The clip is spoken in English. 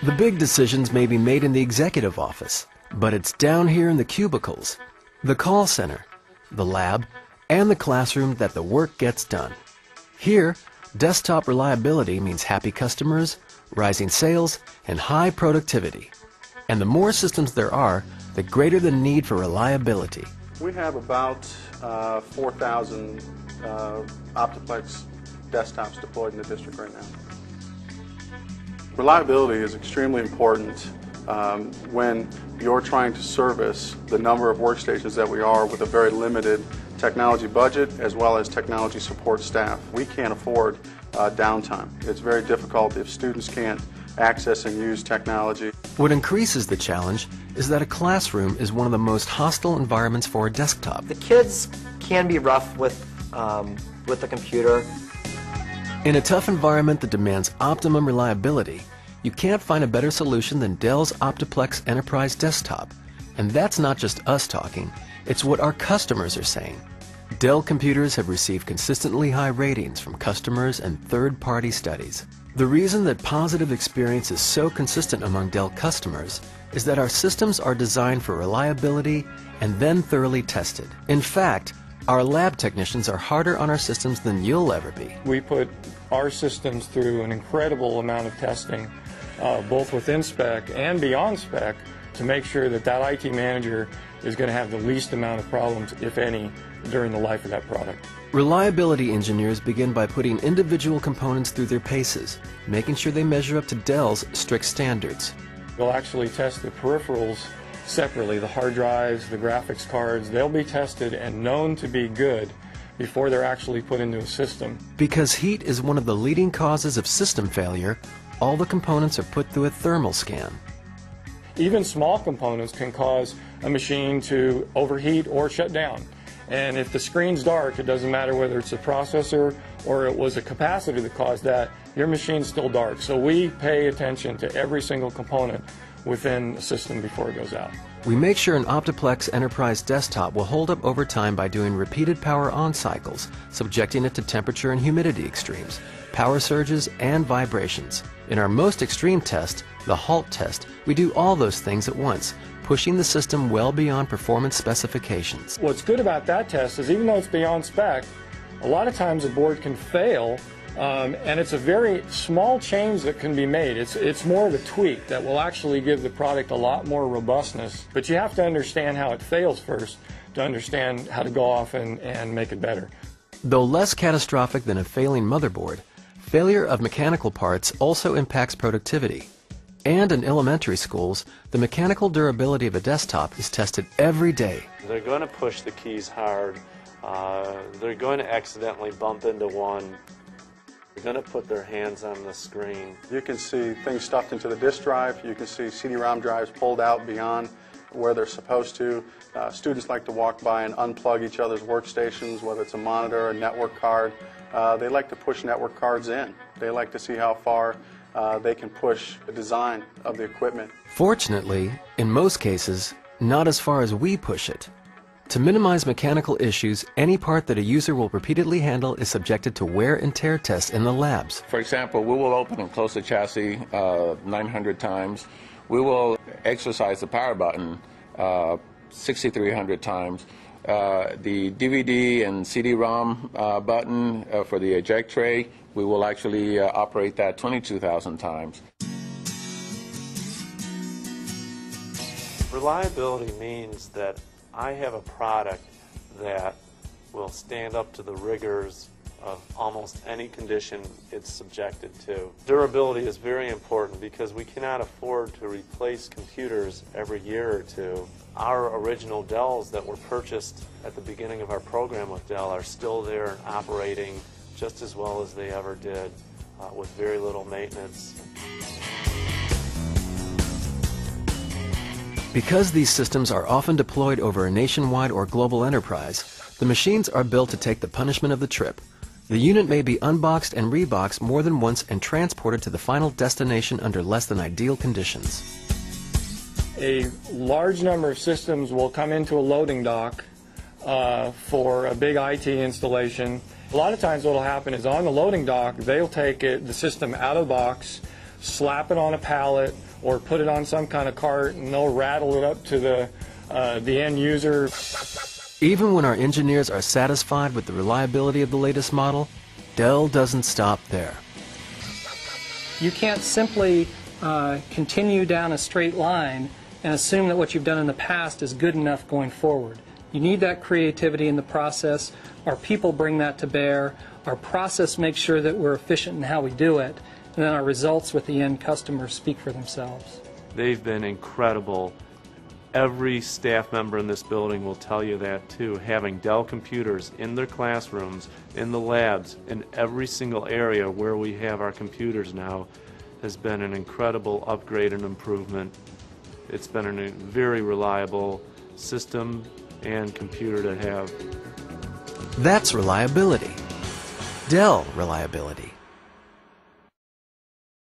The big decisions may be made in the executive office, but it's down here in the cubicles, the call center, the lab, and the classroom that the work gets done. Here, desktop reliability means happy customers, rising sales, and high productivity. And the more systems there are, the greater the need for reliability. We have about 4,000 Optiplex desktops deployed in the district right now. Reliability is extremely important when you're trying to service the number of workstations that we are with a very limited technology budget as well as technology support staff. We can't afford downtime. It's very difficult if students can't access and use technology. What increases the challenge is that a classroom is one of the most hostile environments for a desktop. The kids can be rough with the computer. In a tough environment that demands optimum reliability, you can't find a better solution than Dell's Optiplex Enterprise Desktop. And that's not just us talking, it's what our customers are saying. Dell computers have received consistently high ratings from customers and third-party studies. The reason that positive experience is so consistent among Dell customers is that our systems are designed for reliability and then thoroughly tested. In fact, our lab technicians are harder on our systems than you'll ever be. We put our systems through an incredible amount of testing, both within spec and beyond spec, to make sure that that IT manager is going to have the least amount of problems, if any, during the life of that product. Reliability engineers begin by putting individual components through their paces, making sure they measure up to Dell's strict standards. We'll actually test the peripherals separately, the hard drives, the graphics cards. They'll be tested and known to be good before they're actually put into a system. Because heat is one of the leading causes of system failure, all the components are put through a thermal scan. Even small components can cause a machine to overheat or shut down. And if the screen's dark, it doesn't matter whether it's a processor or it was a capacitor that caused that, your machine's still dark. So we pay attention to every single component within the system before it goes out. We make sure an Optiplex Enterprise Desktop will hold up over time by doing repeated power on cycles, subjecting it to temperature and humidity extremes, power surges, and vibrations. In our most extreme test, the halt test, we do all those things at once, pushing the system well beyond performance specifications. What's good about that test is even though it's beyond spec, a lot of times a board can fail, and it's a very small change that can be made. It's more of a tweak that will actually give the product a lot more robustness, but you have to understand how it fails first to understand how to go off and make it better. Though less catastrophic than a failing motherboard, failure of mechanical parts also impacts productivity. And in elementary schools, the mechanical durability of a desktop is tested every day. They're going to push the keys hard. They're going to accidentally bump into one. They're going to put their hands on the screen. You can see things stuffed into the disk drive. You can see CD-ROM drives pulled out beyond where they're supposed to. Students like to walk by and unplug each other's workstations, whether it's a monitor, a network card. They like to push network cards in. They like to see how far they can push the design of the equipment. Fortunately, in most cases, not as far as we push it. To minimize mechanical issues, any part that a user will repeatedly handle is subjected to wear and tear tests in the labs. For example, we will open and close the chassis 900 times. We will exercise the power button 6,300 times. The DVD and CD-ROM button for the eject tray, we will actually operate that 22,000 times. Reliability means that I have a product that will stand up to the rigors of almost any condition it's subjected to. Durability is very important because we cannot afford to replace computers every year or two. Our original Dells that were purchased at the beginning of our program with Dell are still there and operating just as well as they ever did with very little maintenance. Because these systems are often deployed over a nationwide or global enterprise, the machines are built to take the punishment of the trip. The unit may be unboxed and reboxed more than once and transported to the final destination under less than ideal conditions. A large number of systems will come into a loading dock for a big IT installation. A lot of times what will happen is on the loading dock, they'll take the system out of the box, slap it on a pallet, or put it on some kind of cart, and they'll rattle it up to the end user. Even when our engineers are satisfied with the reliability of the latest model, Dell doesn't stop there. You can't simply continue down a straight line and assume that what you've done in the past is good enough going forward. You need that creativity in the process. Our people bring that to bear. Our process makes sure that we're efficient in how we do it. And then our results with the end customers speak for themselves. They've been incredible. Every staff member in this building will tell you that too. Having Dell computers in their classrooms, in the labs, in every single area where we have our computers now has been an incredible upgrade and improvement. It's been a very reliable system and computer to have. That's reliability. Dell Reliability.